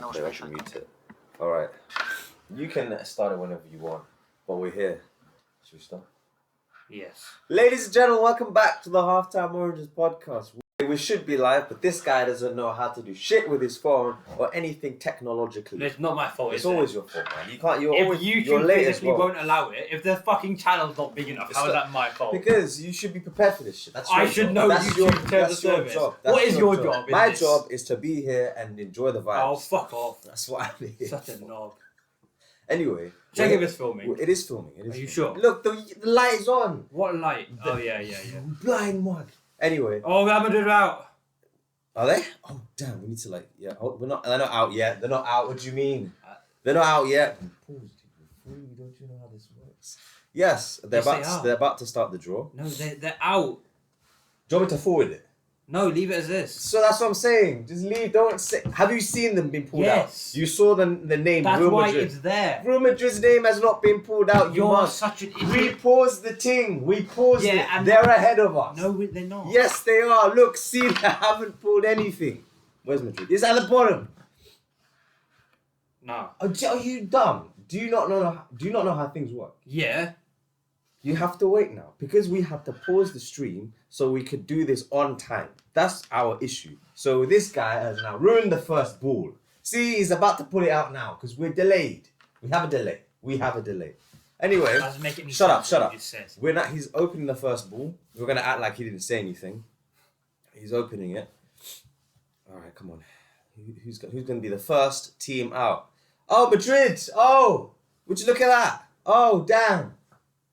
play. I can mute it. All right. You can start it whenever you want, but we're here. Should we start? Yes. Ladies and gentlemen, welcome back to the Halftime Oranges podcast. We should be live, but this guy doesn't know how to do shit with his phone or anything technologically. It's not my fault. It's always your fault, man. You can't. You're if always. YouTube you're late physically as well. won't allow it, if the fucking channel's not big enough, how is that my fault? Because you should be prepared for this shit. That's your I should job. know that's YouTube terms of service. Job. What is your job? My job is to be here and enjoy the vibes. Oh, fuck off. That's what I'm here. Such a knob. Anyway. Check if it's filming. It is filming. Are you sure? Look, the light is on. What light? Oh, yeah. Blind mug. Anyway. Oh, we haven't done it out. Are they? Oh, damn. We need to they're not out yet. They're not out. What do you mean? They're not out yet. Don't you know how this works? Yes, they're about to start the draw. No, they're out. Do you want me to forward it? No, leave it as this. So that's what I'm saying. Just leave. Don't say. Have you seen them being pulled out? Yes. You saw the name. That's Real why Madrid. it's there. Real Madrid's name has not been pulled out. You're such an idiot. We paused the thing. We paused it. And they're ahead of us. No, they're not. Yes, they are. Look, see, they haven't pulled anything. Where's Madrid? It's at the bottom. No. Are you dumb? Do you not know how things work? Yeah. You have to wait now because we had to pause the stream so we could do this on time. That's our issue. So this guy has now ruined the first ball. See, he's about to put it out now because we're delayed. We have a delay. Anyway, shut up. We're not. He's opening the first ball. We're gonna act like he didn't say anything. He's opening it. All right, come on. Who's gonna be the first team out? Oh, Madrid. Oh, would you look at that? Oh, damn.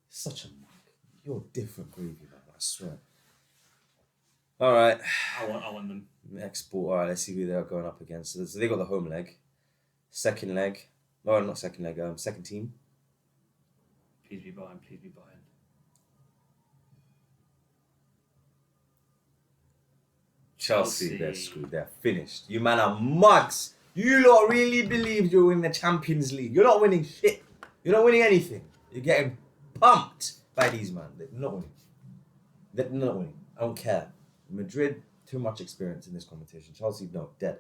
Such a mug. You're different, gravy, man. I swear. All right. I want them. Export. All right, let's see who they're going up against. So they got the home leg. Second leg. No, not second leg. Second team. Please be Bayern. Chelsea, they're screwed. They're finished. You man are mugs. You lot really believe you're winning the Champions League. You're not winning shit. You're not winning anything. You're getting pumped by these man. They're not winning. I don't care. Madrid, too much experience in this competition. Chelsea, no, dead.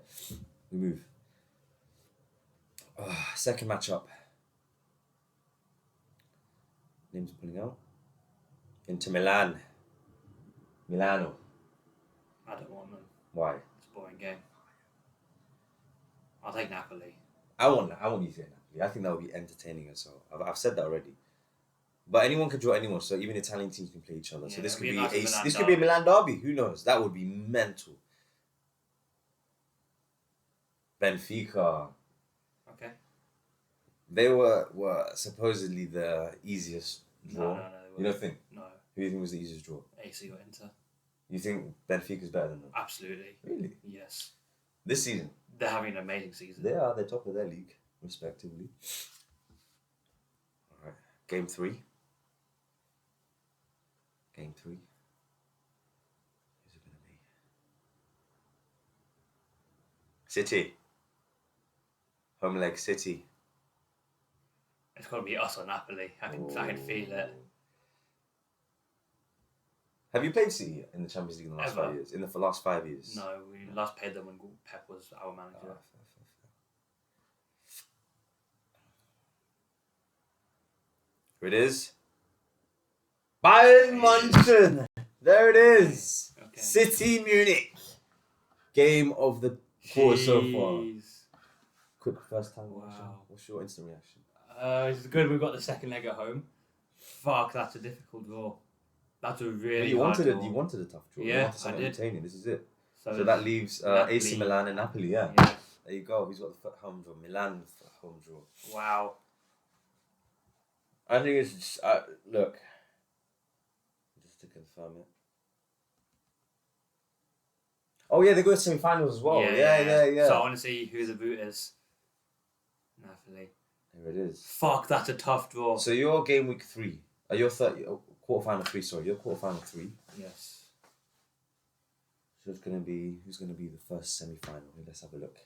We move. Second matchup. Names pulling out. Into Milano. I don't want them. Why? It's a boring game. I'll take Napoli. I want you to say Napoli. I think that would be entertaining as well. I've said that already. But anyone can draw anyone, so even Italian teams can play each other. Yeah, so this could be a Milan derby. Who knows? That would be mental. Benfica. Okay. They were supposedly the easiest draw. No, you don't think? No. Who do you think was the easiest draw? AC or Inter. You think Benfica's better than them? Absolutely. Really? Yes. This season? They're having an amazing season. They are. They're top of their league, respectively. All right. Game 3. Who's it going to be? City. Home leg, City. It's got to be us or Napoli. I can feel it. Have you played City in the Champions League in the last 5 years? In the last 5 years? No, we last played them when Pep was our manager. Fair. Here it is. Bayern München. There it is. Okay. City Munich. Game of the quarter so far. Quick first time reaction. What's your instant reaction? It's good we've got the second leg at home. Fuck, that's a difficult draw. That's a really hard draw. You wanted a tough draw. Yeah, you wanted something entertaining. This is it. So that leaves AC Milan and Napoli, yeah. There you go. He's got the home draw. Milan home draw. Wow. I think it's just, look. Just to confirm it. Oh yeah, they go to semi-finals as well. Yeah. So I want to see who the boot is. Napoli. There it is. Fuck, that's a tough draw. So you're game week 3. You're quarterfinal 3. Sorry, you're quarterfinal 3. Yes. So it's gonna be who's gonna be the first semi-final? Let's have a look.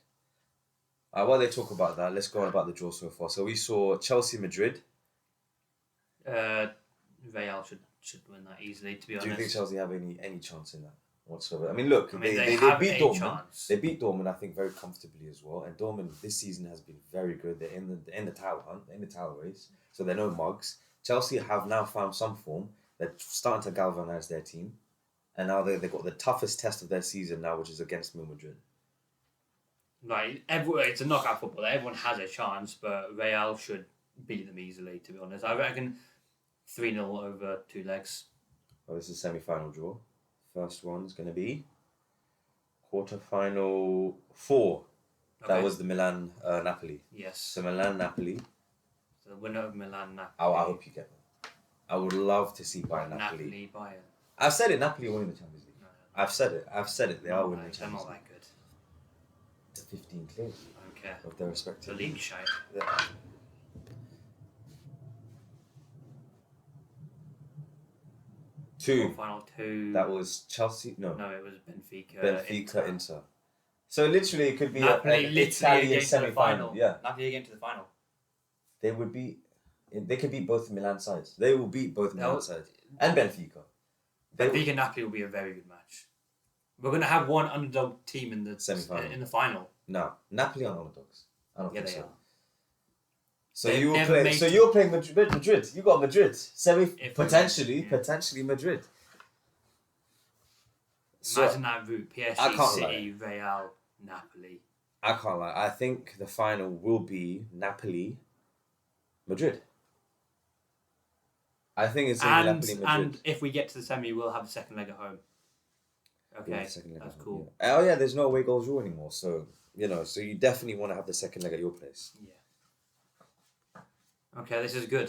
While they talk about that, let's go on about the draw so far. So we saw Chelsea, Madrid. Real should win that easily. To be honest. Do you think Chelsea have any chance in that? whatsoever. I mean, look, I mean, they have beat a Dortmund. chance. They beat Dortmund, I think, very comfortably as well. And Dortmund this season has been very good. They're in the title hunt, they're in the title race, so they're no mugs. Chelsea have now found some form. They're starting to galvanise their team, and now they've got the toughest test of their season now, which is against Real Madrid. Like, it's a knockout football. Everyone has a chance, but Real should beat them easily, to be honest. I reckon 3-0 over 2 legs. Well, this is semi-final draw. First one's going to be quarter-final 4. Okay. That was the Milan-Napoli. Yes. So Milan-Napoli. So the winner of Milan-Napoli. I hope you get them. I would love to see Bayern Napoli. Napoli-Bayern. I've said it, Napoli are winning the Champions League. No. I've said it. They are winning the They're Champions not League. that good. They're 15 clear Okay. of their The respective. league shite. Yeah. 2. Final 2. That was Chelsea. No, No, it was Benfica. Benfica, Inter. So literally, it could be Napoli an literally Italian against the semi-final. final. Yeah, Napoli again to the final. they would beat. They could beat both Milan sides. They will beat both Milan sides and Benfica. Benfica and Napoli will be a very good match. We're going to have one underdog team in the Semi-final. In the final. No, Napoli are underdogs. I don't Yeah, think they so. are. So They've you will never play. made So it. you're playing Madrid. You got Madrid If potentially we- Madrid. So Imagine that route. I PSG, can't City, Real, Napoli. I can't lie. I think the final will be Napoli, Madrid. I think it's gonna be Napoli, Madrid. And if we get to the semi, we'll have the second leg at home. We'll Okay, have the second leg that's at home, cool. yeah. Oh yeah, there's no away goals rule anymore. So so you definitely want to have the second leg at your place. Yeah. Okay, this is good.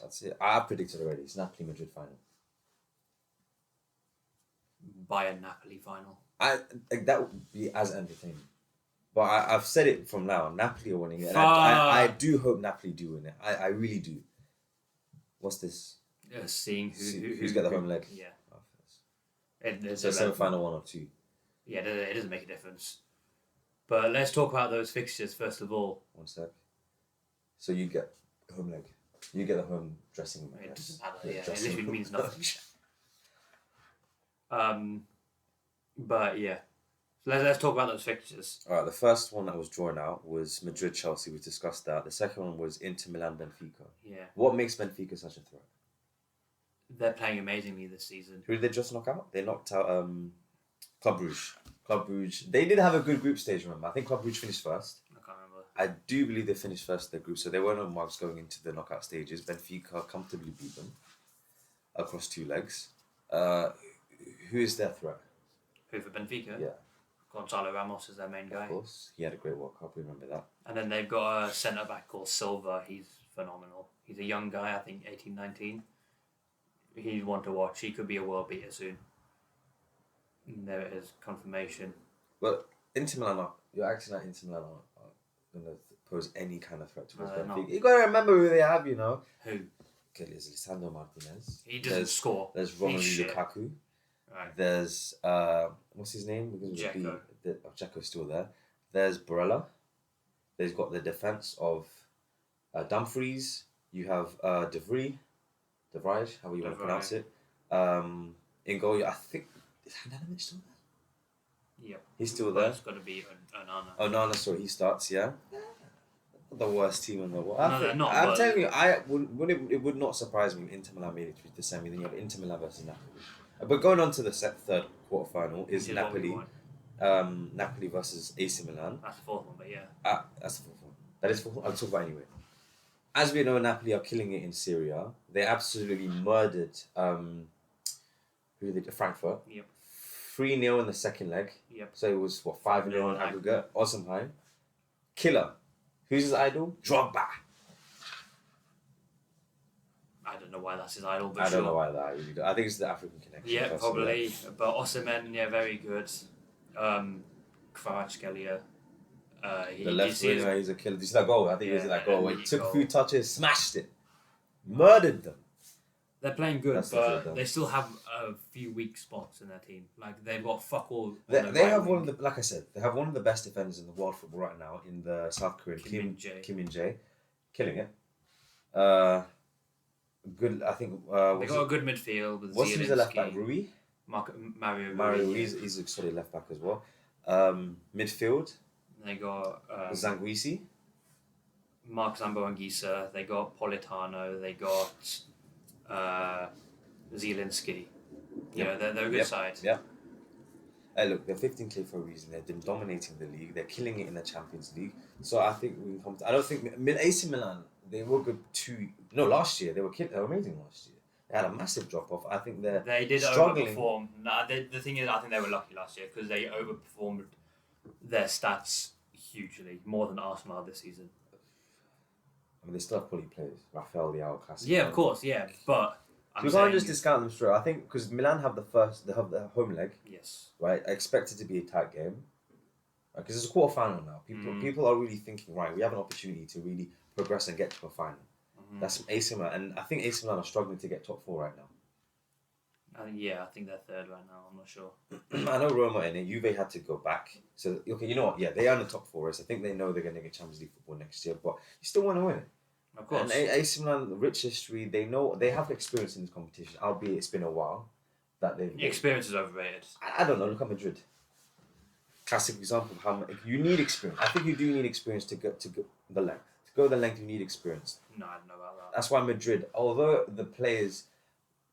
That's it. I predicted already. It's Napoli Madrid final. Bayern Napoli final. That would be as entertaining. But I've said it from now. Napoli are winning it, and Fuck. I do hope Napoli do win it. I really do. What's this? Seeing Who's got the home leg? Yeah. Oh, It's so semi-final 1 or 2. Yeah, it doesn't make a difference. But let's talk about those fixtures first of all. 1 sec. So you get home leg. You get the home dressing room. I It guess. doesn't matter. The Yeah, it dressing literally room. means nothing. But yeah, so let's talk about those fixtures. All right. The first one that was drawn out was Madrid Chelsea. We discussed that. The second one was Inter Milan Benfica. Yeah, What makes Benfica such a threat? they're playing amazingly this season. Who did they just knock out? They knocked out Club Brugge. Club Brugge. They did have a good group stage. Remember, I think Club Brugge finished first. I can't remember. I do believe they finished first in the group, so they were no marks going into the knockout stages. Benfica comfortably beat them across 2 legs. Who is their threat? Who for Benfica? Yeah, Gonzalo Ramos is their main guy. of course. He had a great World Cup. We remember that. And then they've got a centre back called Silva. He's phenomenal. He's a young guy, I think 18, 19. He's one to watch. He could be a world beater soon. And there it is, confirmation. But Inter Milan, you're acting like Inter Milan aren't going to pose any kind of threat towards No, they're Benfica. not. You got to remember who they have, Who? Okay, there's Lisandro Martinez. He doesn't score. There's He's Romelu shit. Lukaku. Right. There's what's his name? Dzeko. Dzeko's still there. There's Barella. They've got the defense of Dumfries. You have De Vrij, however you want to pronounce it. In goal, I think is Handanovic still there? Yep. He's still Well, there. it's got to be Onana. Oh no, sorry, he starts. Yeah. Not the worst team in the world. No, they're not, I'm but- telling you, it would not surprise me if Inter Milan made it to the semi. Then you have Inter Milan versus Napoli. But going on to the third quarterfinal is Which is what we Napoli. want. Napoli versus AC Milan. That's the fourth one, but yeah. That's the fourth one. That is fourth one. I'll talk about it anyway. As we know, Napoli are killing it in Syria. They absolutely murdered Frankfurt. Yep. 3-0 in the second leg. Yep. So it was 5-0 in 5-0 aggregate. Awesome high. Killer. Who's his idol? Drogba. I don't know why that's his idol, but I sure. don't know why that. I really do. I think it's the African connection. Yeah, personally. probably. But Osimhen, yeah, very good. Kvaratskhelia. The left winger, he's a killer. Did you see that goal? I think it was that goal. Where he took a few touches, smashed it, murdered them. They're playing good, That's legit, though. but they still have a few weak spots in their team. Like they've got fuck all. They on the right have one wing. of the, like I said, they have one of the best defenders in the world football right now in the South Korean Kim Min-jae, killing it. Good, I think. They got a good midfield with What's Ziyad the left back? Rui. Mario Mario Ruiz. Ruiz is a solid left back as well. Midfield, They got Zanguisi. Mark Zambo-Anguissa. They got Politano. They got Zielinski. You know, they're a good side. Yeah. Hey, look, they're 15th for a reason. They've been dominating the league. They're killing it in the Champions League. So I think we can come to. I don't think AC Milan. They were good last year they were amazing last year. They had a massive drop off. I think they did struggling. overperform. Nah, the thing is, I think they were lucky last year because they overperformed their stats hugely, more than Arsenal this season. I mean, they still have quality players. Rafael Leao, classic. Yeah, of course, yeah, but. So we can't just discount them straight. I think because Milan have they have the home leg. Yes. Right, I expect it to be a tight game. Because it's a quarter final now. People are really thinking, right, we have an opportunity to really progress and get to a final. That's AC Milan, and I think AC Milan are struggling to get top 4 right now. I think they're third right now. I'm not sure. I know Roma in it. Juve had to go back. So, okay, you know what? Yeah, they are in the top 4 race. I think they know they're going to get Champions League football next year, but you still want to win it. Of course. And AC Milan, rich history, they know, they have experience in this competition, albeit it's been a while. The experience is overrated. I don't know, look at Madrid. Classic example of how you need experience. I think you do need experience to go the length. To go the length, you need experience. No, I don't know about that. That's why Madrid, although the players,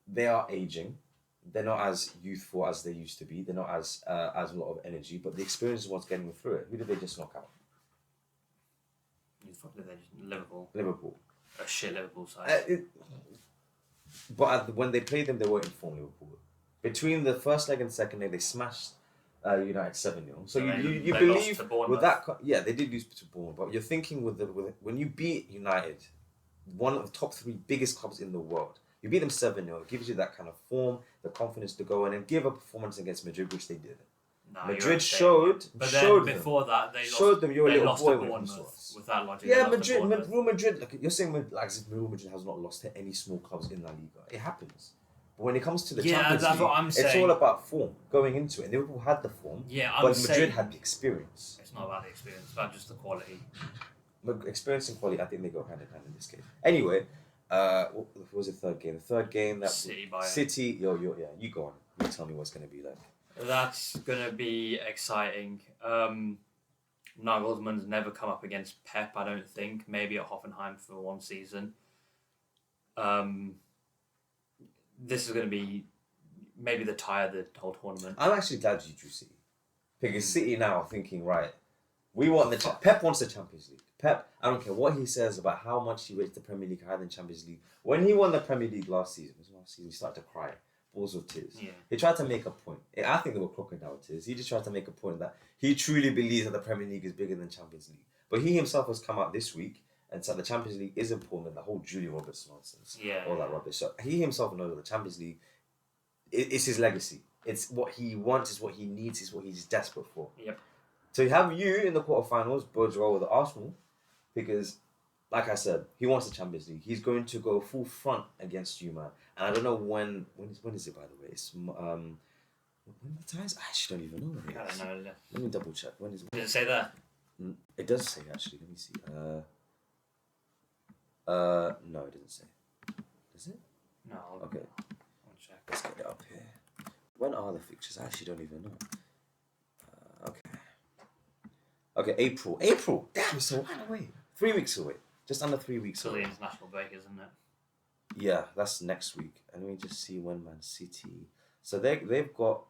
they are aging, they're not as youthful as they used to be. They're not as a lot of energy, but the experience is what's getting them through it. Who did they just knock out? Liverpool. A shit Liverpool side. But when they played them, they were in form. Liverpool. Between the first leg and second leg, they smashed United 7-0. So you believe with that? Yeah, they did lose to Bournemouth. But you're thinking with when you beat United, one of the top 3 biggest clubs in the world, you beat them 7-0. It gives you that kind of form, the confidence to go in and give a performance against Madrid, which they did. No, Before that, they showed them you're a little boy when with that logic. Yeah, Real Madrid. Like you're saying, like Real Madrid has not lost to any small clubs in La Liga. It happens. But when it comes to the Champions League, it's all about form going into it. And Liverpool had the form, but Madrid had the experience. It's not about the experience, it's about just the quality. But experience and quality, I think they go hand in hand in this case. Anyway, what was the third game? The third game that City. You go on. You tell me what's going to be like. That's going to be exciting. Nagelsmann's never come up against Pep, I don't think. Maybe at Hoffenheim for one season. This is going to be maybe the tie of the whole tournament. I'm actually glad you drew City. Because City now are thinking, right, we want Pep wants the Champions League. Pep, I don't care what he says about how much he rates the Premier League higher than Champions League. When he won the Premier League last season, he started to cry. Balls of tears. Yeah. He tried to make a point. I think they were crocodile tears. He just tried to make a point that he truly believes that the Premier League is bigger than Champions League. But he himself has come out this week and said the Champions League is important, the whole Julia Roberts nonsense. All that rubbish. So he himself knows that the Champions League is his legacy. It's what he wants, it's what he needs, it's what he's desperate for. Yep. So you have you in the quarterfinals, bodes well with Arsenal, because like I said, he wants the Champions League. He's going to go full front against you, man. And I don't know when is it, by the way? It's when the times? I actually don't even know when it is. I don't know. Let me double check. When is it? Did it say that? It does say, actually. Let me see. No, it doesn't say. Does it? No. Okay. I'll check. Let's get it up here. When are the fixtures? I actually don't even know. Okay, April. Damn, it's so far away. 3 weeks away. Just under 3 weeks Till away. the international break, isn't it? Yeah, that's next week. And let me just see when Man City. So they've got.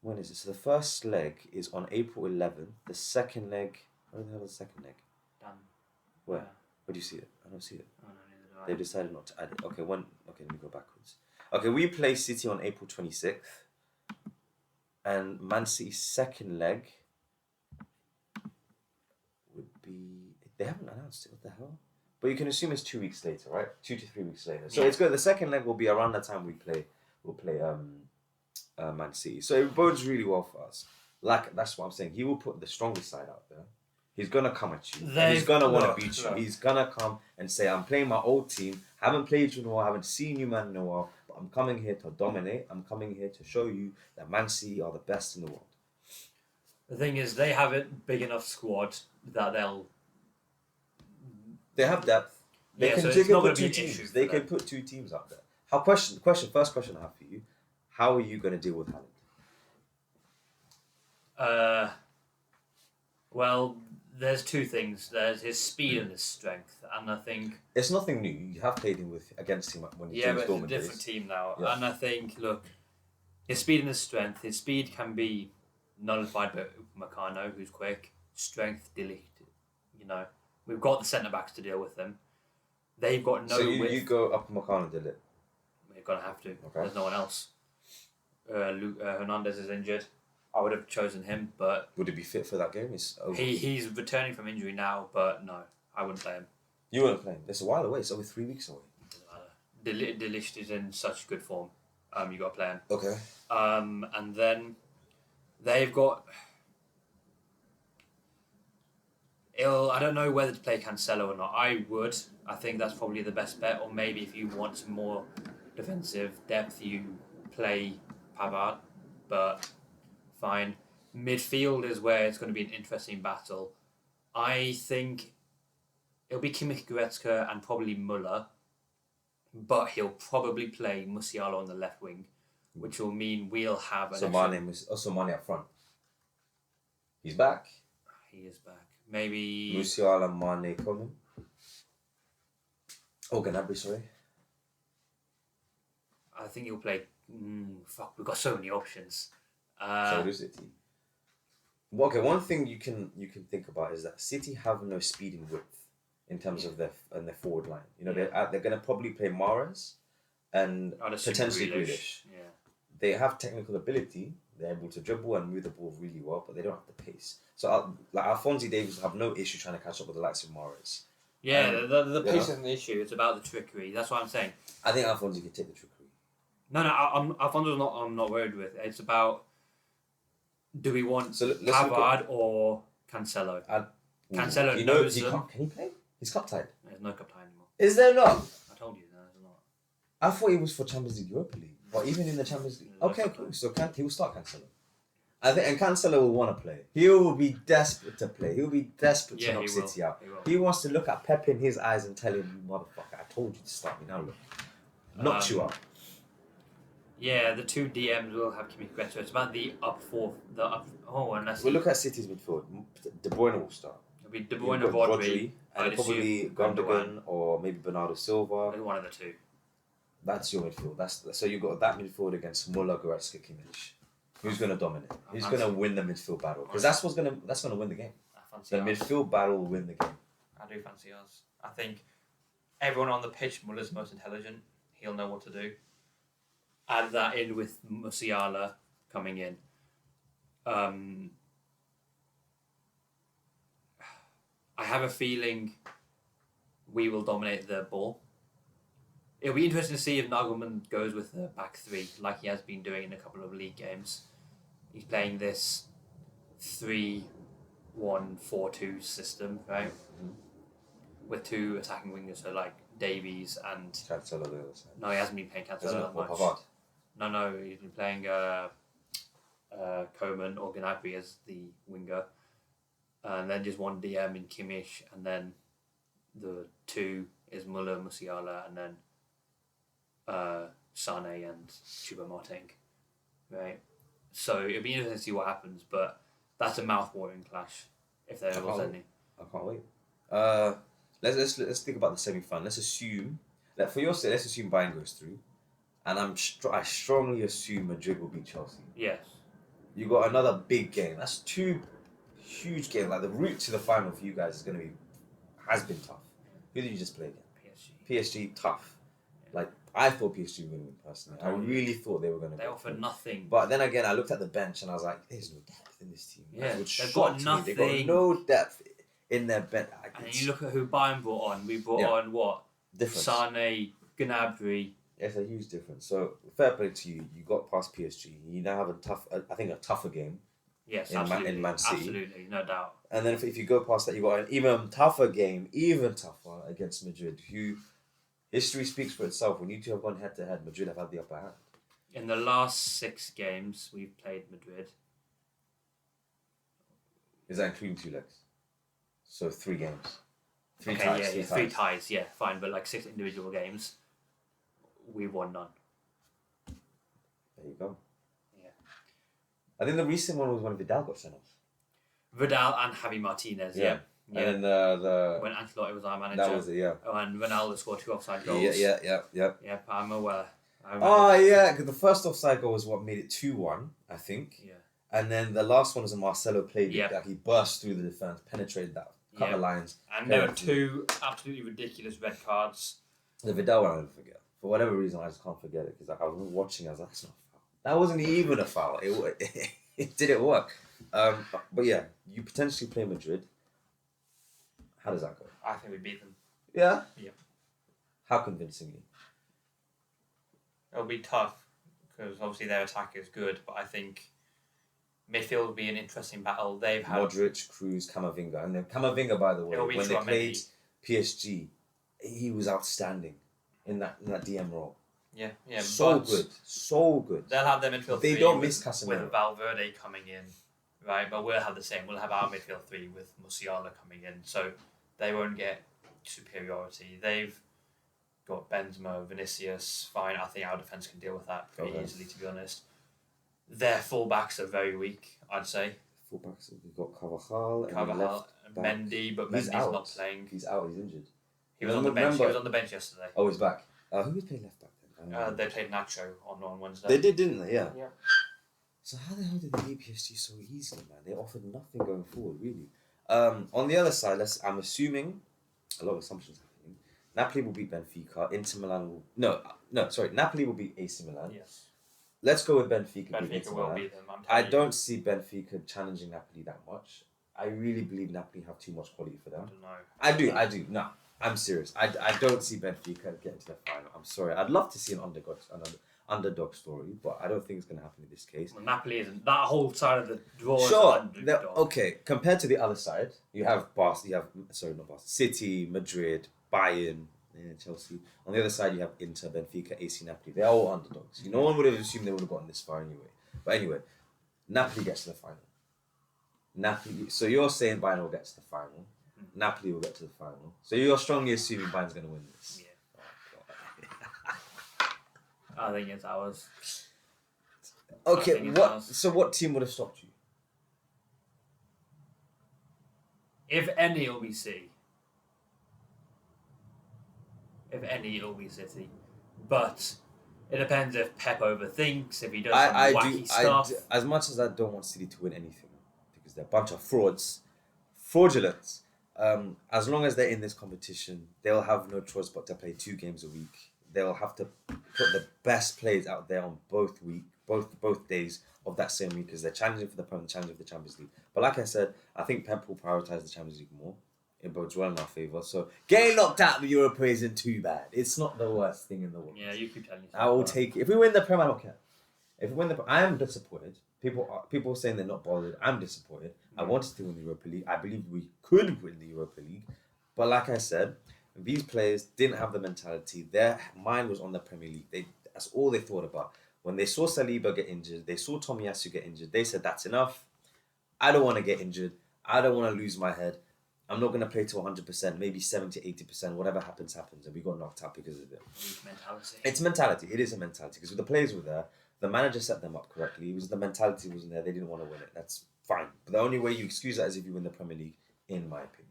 When is it? So the first leg is on April 11th. The second leg. Where the hell is the second leg? Done. Where? Yeah. Where do you see it? I don't see it. Oh, no, neither do I. They've decided not to add it. Okay, when? Okay, let me go backwards. Okay, we play City on April 26th. And Man City's second leg would be... They haven't announced it. What the hell? But you can assume it's 2 weeks later, right? 2 to 3 weeks later. So it's good. The second leg will be around the time we'll play Man City. So it bodes really well for us. That's what I'm saying. He will put the strongest side out there. He's going to come at you. He's going to want to beat you. He's going to come and say, I'm playing my old team. Haven't played you in a while. Haven't seen you, man, in a while. But I'm coming here to dominate. I'm coming here to show you that Man City are the best in the world. The thing is, they have a big enough squad that They have depth. They can put 2 teams. They can put 2 teams up there. First question I have for you: how are you going to deal with Haaland? Well, there's two things. There's his speed and his strength, and I think It's nothing new. You have played him against him when he yeah, was but it's a Dortmund different days. team now. Yeah. And I think look, his speed and his strength. His speed can be nullified by Upamecano, who's quick. Strength deleted. You know, we've got the centre backs to deal with them. They've got no So you width. go up McCann did it. We're gonna have to. Okay. There's no one else. Hernandez is injured. I would have chosen him, but Would he be fit for that game? It's over. he's returning from injury now. But no, I wouldn't play him. You weren't playing. It's a while away. It's over 3 weeks away. Delicht is in such good form. You got to play him. Okay. And then they've got. I don't know whether to play Cancelo or not. I would. I think that's probably the best bet. Or maybe if you want some more defensive depth, you play Pavard. But fine. Midfield is where it's going to be an interesting battle. I think it'll be Kimmich, Goretzka, and probably Muller. But he'll probably play Musiala on the left wing, which will mean we'll have an Mane up front. He's back. He is back. Maybe Musiala, Mane, Coleman. Oh, Gnabry, sorry. I think he'll play. We've got so many options. So do City. Okay, one thing you can think about is that City have no speed and width in terms of their forward line. You know, they're going to probably play Mahrez and potentially Grealish. Yeah. They have technical ability. They're able to dribble and move the ball really well, but they don't have the pace. So, Alphonso Davies have no issue trying to catch up with the likes of Mahrez. Yeah, the pace isn't the issue. It's about the trickery. That's what I'm saying. I think Alphonso can take the trickery. No, Alfonso's not. I'm not worried with. It's about do we want Pavard or Cancelo? Cancelo knows them. Can he play? He's cup tied. There's no cup tie anymore. Is there not? I told you there's not. I thought he was for Champions League, Europa League, but even in the Champions League. Okay, cool. So he will start Cancelo. I think, and Cancelo will want to play. He will be desperate to play. He'll be desperate to knock City out. He wants to look at Pep in his eyes and tell him, "You motherfucker, I told you to start me. Now look, knocked you out." Yeah, the two DMs will have Kimmich Goretzka. It's about the up four. Unless we'll look at City's midfield. De Bruyne will start. It'll be De Bruyne, Rodri, and probably Gundogan or maybe Bernardo Silva. One of the two. That's your midfield. So you've got that midfield against Muller, Goretzka, Kimmich. Who's going to dominate? Who's going to win the midfield battle? Because that's going to win the game. The midfield battle will win the game. I do fancy us. I think everyone on the pitch, Muller's most intelligent. He'll know what to do. Add that in with Musiala coming in. I have a feeling we will dominate the ball. It'll be interesting to see if Nagelmann goes with the back three like he has been doing in a couple of league games. He's playing this 3-1-4-2 system, right? Mm-hmm. With two attacking wingers, so like Davies and Cancelo. No, he hasn't been playing Cancelo that much. Pavard? No, he's been playing Coman or Gnabry as the winger, and then just one DM in Kimmich, and then the two is Muller, Musiala, and then Sane and Choupo-Moting, right? So it'll be interesting to see what happens, but that's a mouth-watering clash if there was any. I can't wait. Let's think about the semi-final. Let's assume that for your sake, let's assume Bayern goes through, and I strongly assume Madrid will beat Chelsea. Yes. You got another big game. That's two huge games. Like the route to the final for you guys has been tough. Who did you just play again? PSG tough. Yeah. Like I thought PSG were going to win personally. I really thought they were going to. They offered nothing. But then again, I looked at the bench and I was like, "There's no depth in this team." Yeah, they've got nothing. They got no depth in their bench. And you look at who Bayern brought on. We brought on what? Difference. Sane, Gnabry. It's a huge difference. So fair play to you. You got past PSG. You now have a tougher game. Yes, in Man City. Absolutely, no doubt. And then if you go past that, you got an even tougher game, even tougher against Madrid, who history speaks for itself. When you two have gone head to head, Madrid have had the upper hand. In the last 6 games we've played Madrid. Is that including 2 legs? So 3 games. 3 ties. 3 ties, yeah, fine, but like 6 individual games. we won none. There you go. Yeah. I think the recent one was when Vidal got sent off. Vidal and Javi Martinez. Yeah. And then the when Ancelotti was our manager. that was it. Yeah. And Ronaldo scored 2 offside goals. Yeah. Yeah, I'm aware. Oh yeah, because the first offside goal was what made it 2-1, I think. Yeah. And then the last one was a Marcelo played Yeah. that he burst through the defense, penetrated that couple of lines. And there were 2 absolutely ridiculous red cards. The Vidal one I'll never forget. For whatever reason, I just can't forget it because I was watching. I was like, that's not a foul. That wasn't even a foul. It didn't work. But yeah, you potentially play Madrid. How does that go? I think we beat them. Yeah. Yeah. How convincingly? It'll be tough because obviously their attack is good, but I think midfield will be an interesting battle. They've had Modric, Cruz, Camavinga, and then Camavinga, by the way, It'll be when they Chouameni. played PSG, he was outstanding in that DM role. Yeah. So but good, so good. They'll have their midfield They 3 don't with, miss Casemiro. with Valverde coming in, right? But we'll have the same. We'll have our midfield 3 with Musiala coming in, so they won't get superiority. They've got Benzema, Vinicius, fine. I think our defence can deal with that pretty easily, to be honest. Their fullbacks are very weak, I'd say. Fullbacks, we've got Carvajal Carvajal, left back. Mendy, but He's Mendy's out. not playing. He's out. He's injured. He was on the bench. He was on the bench yesterday. Oh, he's back. Who was playing left back then? They played Nacho on Wednesday. They did, didn't they? Yeah. Yeah. So how the hell did they beat PSG so easily, man? They offered nothing going forward, really. On the other side, I'm assuming a lot of assumptions happening. Napoli will beat Benfica. Inter Milan will Napoli will beat AC Milan. Yes. Let's go with Benfica. Benfica will beat them. I don't see Benfica challenging Napoli that much. I really believe Napoli have too much quality for them. I don't know. I do. No, I'm serious. I don't see Benfica getting to the final. I'm sorry. I'd love to see an underdog story, but I don't think it's going to happen in this case. Well, Napoli isn't. That whole side of the draw Sure. is underdog. Okay. Compared to the other side, you have City, Madrid, Bayern, Chelsea. On the other side, you have Inter, Benfica, AC Napoli. They're all underdogs. No one would have assumed they would have gotten this far anyway. But anyway, Napoli gets to the final. Napoli. So you're saying Bayern will get to the final. Napoli will get to the final. So you're strongly assuming Bayern's going to win this. Yeah. I think it's ours. Okay. So what team would have stopped you? If any, it'll be City. If any, it'll be City. But it depends if Pep overthinks, if he does some wacky stuff. As much as I don't want City to win anything, because they're a bunch of fraudulent. As long as they're in this competition, they'll have no choice but to play 2 games a week. They'll have to put the best players out there on both days of that same week because they're challenging for the Prem and challenging for the Champions League. But like I said, I think Pep will prioritise the Champions League more. It bodes well in our favour. So getting knocked out of the Europa isn't too bad. It's not the worst thing in the world. Yeah, you keep telling yourself. I will take it. If we win the Prem, I don't care. If we win I am disappointed. People are saying they're not bothered. I'm disappointed. I wanted to win the Europa League. I believe we could win the Europa League. But like I said, these players didn't have the mentality. Their mind was on the Premier League. That's all they thought about. When they saw Saliba get injured, they saw Tomiyasu get injured, they said, that's enough. I don't want to get injured. I don't want to lose my head. I'm not going to play to 100%, maybe 70, 80%. Whatever happens, happens. And we got knocked out because of it. Mentality. It's mentality. It is a mentality. Because the players were there. The manager set them up correctly. It was the mentality wasn't there. They didn't want to win it. That's fine. But the only way you excuse that is if you win the Premier League, in my opinion.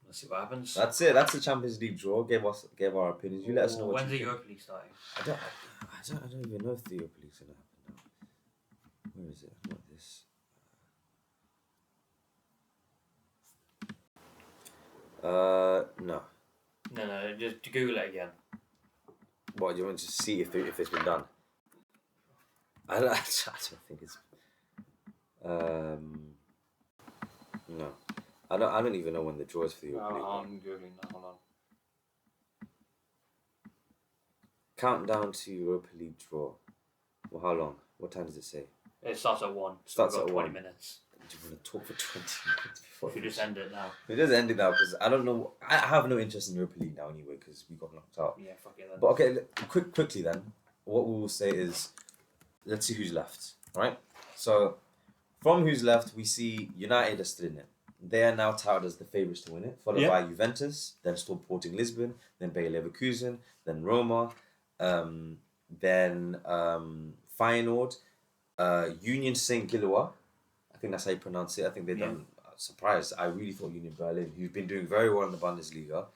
Let's see what happens. That's it. That's the Champions League draw. Gave our opinions. You let us know what When's you the think. Europa League starting? I don't even know if the Europa League's going to happen now. Where is it? Not this. No. No, just to Google it again. What, do you want to see if it's been done? I don't think it's... No. I don't even know when the draw is for the Europa League. I'm Googling that, hold on. Countdown to Europa League draw. Well, how long? What time does it say? It starts at 1. Starts We've got at 20 1. minutes. Do you want to talk for 20 minutes before? If you just end it now. We just end it now because I don't know. I have no interest in Europa League now anyway because we got knocked out. Yeah, fuck it then. But okay, quickly then. What we will say is, let's see who's left. Right. So, from who's left, we see United are still in it. They are now touted as the favourites to win it, followed Yeah. by Juventus, then Sporting Lisbon, then Bayer Leverkusen, then Roma, then Feyenoord, Union St. Gilloise. I think that's how you pronounce it. I think they've done surprised. I really thought Union Berlin, who've been doing very well in the Bundesliga,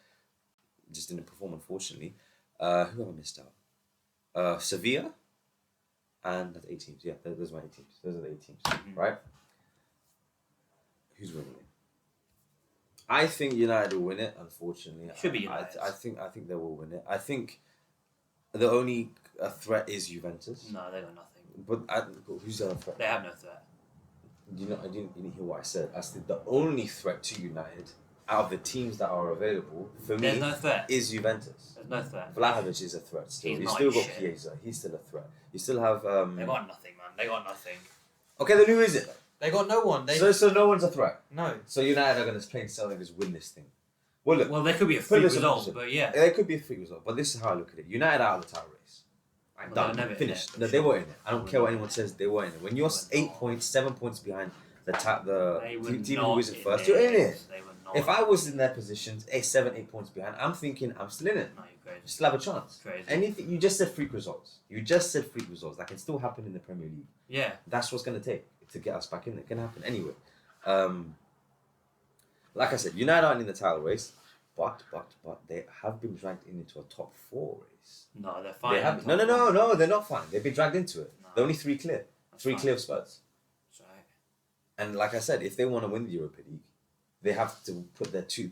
just didn't perform, unfortunately. Who have I missed out? Sevilla, and that's 8 teams. Yeah, those are my 8 teams. Those are the 8 teams, right? Who's winning it? I think United will win it. Unfortunately, Should be United. I think they will win it. I think the only threat is Juventus. No, they got nothing. But who's the other threat? They have no threat. You didn't hear what I said. I said the only threat to United out of the teams that are available for There's me no threat. is Juventus. There's no threat. Vlahovic is a threat still. He's You not still got shit. Chiesa. He's still a threat. You still have. They got nothing, man. They got nothing. Okay, then who is it? They got no one. So no one's a threat. No. So United are going to plain sailing just win this thing. Well, look. Well, there could be a Put freak this in result, position. but yeah. It could be a free result, but this is how I look at it. United are out of the title race. Well, Done. they're never in Finished. it, No, for they sure. were in it. I don't care what anyone says. They were in it. When you're They were 8 not. points, 7 points behind the They were team not who is in in first, you're in it. They were not. If I was in their positions, 7, 8 points behind, I'm thinking I'm still in it. No, you're crazy. Still have a chance. Crazy. Anything you just said freak results. You just said freak results. That can still happen in the Premier League. Yeah. That's what's going to take to get us back in. It can happen anyway. Like I said, United aren't in the title race, but they have been dragged into a top 4 race. No, they're fine. They have, no, they're not fine. They've been dragged into it. No. They're only 3 clear. That's 3 fine. clear of Spurs. That's right. And like I said, if they want to win the Europa League, they have to put their two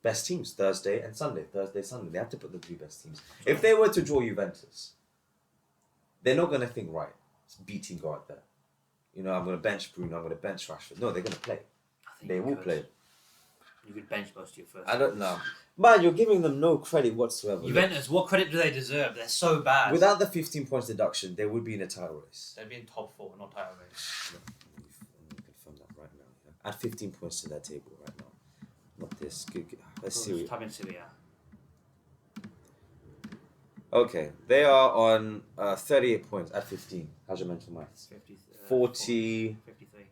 best teams Thursday and Sunday. Thursday, Sunday. They have to put the 2 best teams. If they were to draw Juventus, they're not going to think, right, it's B team go out there. You know, I'm going to bench Bruno, I'm going to bench Rashford. No, they're going to play. I think They you will could. play. You could bench most of your first. I don't know. Man, you're giving them no credit whatsoever. Juventus, what credit do they deserve? They're so bad. Without the 15 points deduction, they would be in a title race. They'd be in top 4, not title race. Let me confirm that right now. Yeah. Add 15 points to their table right now. Not this. Good. Let's see. Type in Sevilla. Okay, they are on 38 points at 15. How's your mental maths? 40, 53.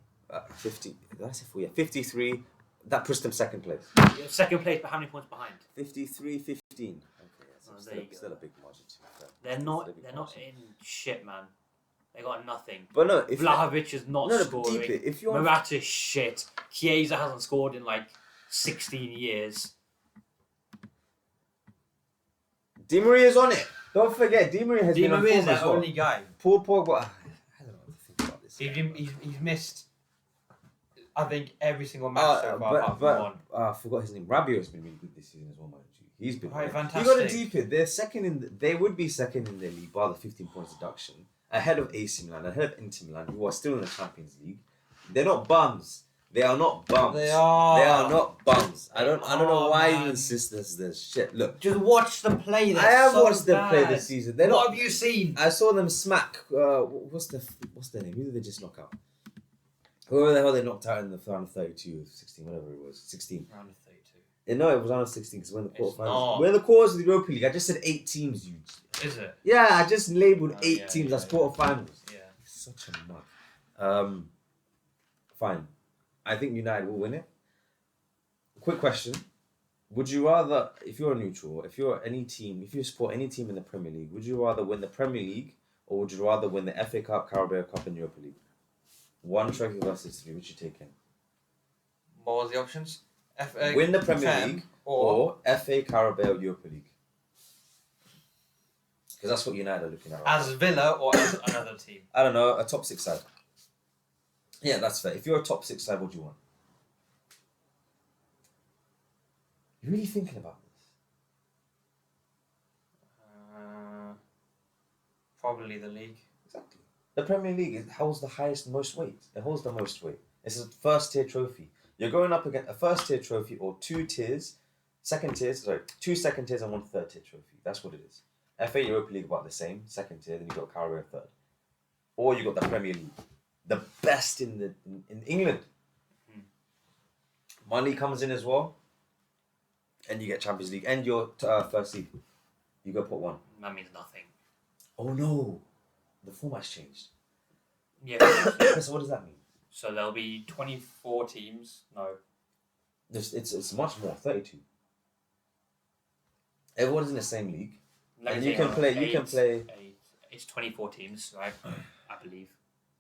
50. Did I say 4? Yeah, 53. That puts them second place. Yeah, second place, but how many points behind? 53, 15. Okay, yeah, Oh, so there you still go. a big margin to be fair. They're Still not. a big They're not margin. in shit, man. They got nothing. But no, if Vlahovic is not no, scoring. deep it. If you're Morata's shit. Chiesa hasn't scored in like 16 years. Di Maria's on it. Don't forget, Di Maria has Di been on Maria is form as their well. only guy. Paul Pogba. I don't know what to think about this. He's missed, I think, every single match so far apart from one. I forgot his name. Rabiot's been really good this season as well, mind you. He's been Right, You fantastic. got to deep it. They're second in. They would be second in the league by the 15 points deduction, ahead of AC Milan, ahead of Inter Milan, who are still in the Champions League. They're not bums. They are not bums. They are. They are not bums. I don't know why you man. insist this shit. Look, Just watch them play. I have watched them play this season. They're What not. have you seen? I saw them smack. What's their name? Who did they just knock out? Whoever the hell they knocked out in the round of 32 or 16, whatever it was, 16. Round of 32. No, it was round of 16 because we're in the It's quarterfinals. not. We're in the quarters of the Europa League. I just said 8 teams. You. Is it? Yeah, I just labelled Oh, 8 yeah, teams yeah, as yeah. quarterfinals. Yeah. Such a mug. Fine. I think United will win it. Quick question. Would you rather, if you're a neutral, if you're any team, if you support any team in the Premier League, would you rather win the Premier League or would you rather win the FA Cup, Carabao Cup and Europa League? 1 trophy versus 3, which you taking? What was the options? FA Win the Premier Fem League or or FA Carabao Europa League? Because that's what United are looking at. Right as Villa or as another team? I don't know, a top 6 side. Yeah, that's fair. If you're a top 6 side, what do you want? You're really thinking about this? Probably the league. Exactly. The Premier League holds the highest, most weight. It holds the most weight. It's a first tier trophy. You're going up against a first tier trophy or 2 tiers, 2 second tiers and 1 third tier trophy. That's what it is. FA Europa League about the same, 2nd tier, then you got Carabao 3rd. Or you got the Premier League. The best in England. Money comes in as well. And you get Champions League and your first seed. You go put 1. That means nothing. Oh no. The format's changed. Yeah. So what does that mean? So there'll be 24 teams. No. It's much more. 32. Everyone's in the same league. Let And me you think, can play. You can play. It's 24 teams, right? I believe.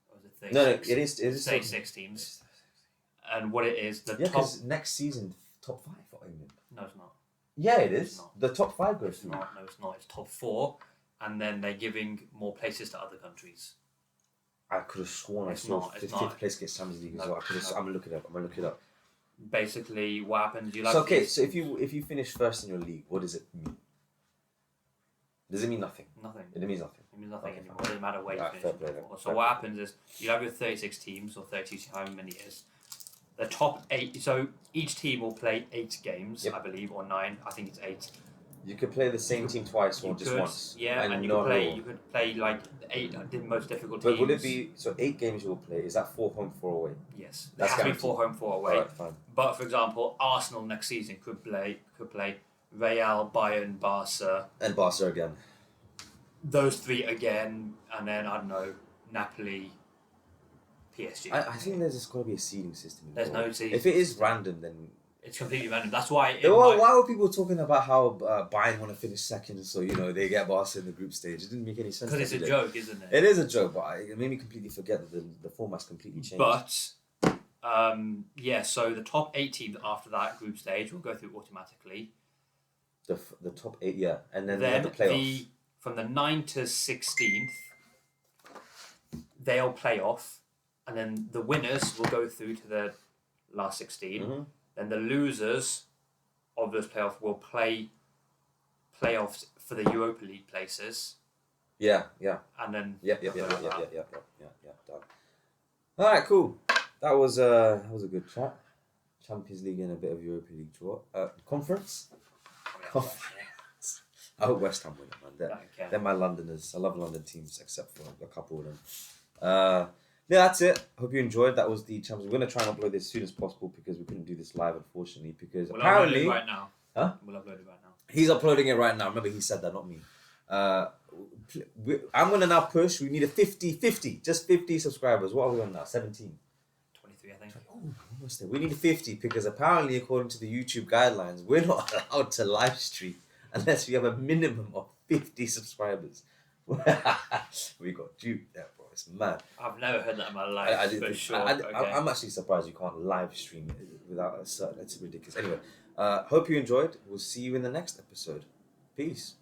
Or is it 36? No, it is. It is 36 teams. And what it is, the Yeah, top. because next season, top 5 for England. No, it's not. Yeah, it It's is. not. The top 5 goes It's through. not. No, it's not. It's top 4, and then they're giving more places to other countries. I could have sworn It's I saw not, it's fifth not. place gets Champions League as No, well. I'm gonna look it up. I'm gonna look it up. Basically, what happens? You like So okay, these- so if you finish first in your league, what does it mean? Does it mean nothing? nothing. It means nothing. It means nothing Okay, anymore. It doesn't matter where you Right, finish. fair play then. before. So Fair what play. happens is you have your 36 teams or 32, however many it is. The top 8. So each team will play 8 games, Yep. I believe, or 9. I think it's 8. You could play the same team twice or You just could, once. yeah, and you not could play. all. You could play like 8 the most difficult But teams. will it be so 8 games you will play? Is that 4 home, 4 away? Yes, That's it has to be guaranteed. 4 home, 4 away. Alright, fine. But for example, Arsenal next season could play Real, Bayern, Barca, And Barca again. those 3 again, and then I don't know, Napoli, PSG. I think there's just got to be a seeding system. There's involved. no seeding If it is random, then. It's completely random. That's why. Why were people talking about how Bayern want to finish second, so they get Barca in the group stage? It didn't make any sense. Because it's a did it? joke, isn't it? It is a joke, but it made me completely forget that the format's completely changed. But so the top 8 teams after that group stage will go through automatically. The top 8, yeah, and then Then the playoffs. from the 9th to 16th, they'll play off, and then the winners will go through to the last 16. Mm-hmm. Then the losers of those playoffs will play playoffs for the Europa League places, Yeah. and then Yeah. like that. Done. All right, cool. That was a good chat. Champions League and a bit of Europa League draw. Conference. I hope West Ham win it, man. They're my Londoners. I love London teams, except for a couple of them. Yeah, that's it. Hope you enjoyed. That was the Champions. We're gonna try and upload this as soon as possible because we couldn't do this live, unfortunately. Because We'll apparently, upload it right now. Huh? We'll upload it right now. he's uploading it right now. Remember, he said that, not me. I'm gonna now push. We need a 50, just 50 subscribers. What are we on now? 17. 23, I think. Oh, almost there. We need 50 because apparently, according to the YouTube guidelines, we're not allowed to live stream unless we have a minimum of 50 subscribers. We got duped there, bro. It's mad. I've never heard that in my life, for sure. Okay. I'm actually surprised you can't live stream it without a certain. It's ridiculous. Anyway, hope you enjoyed. We'll see you in the next episode. Peace.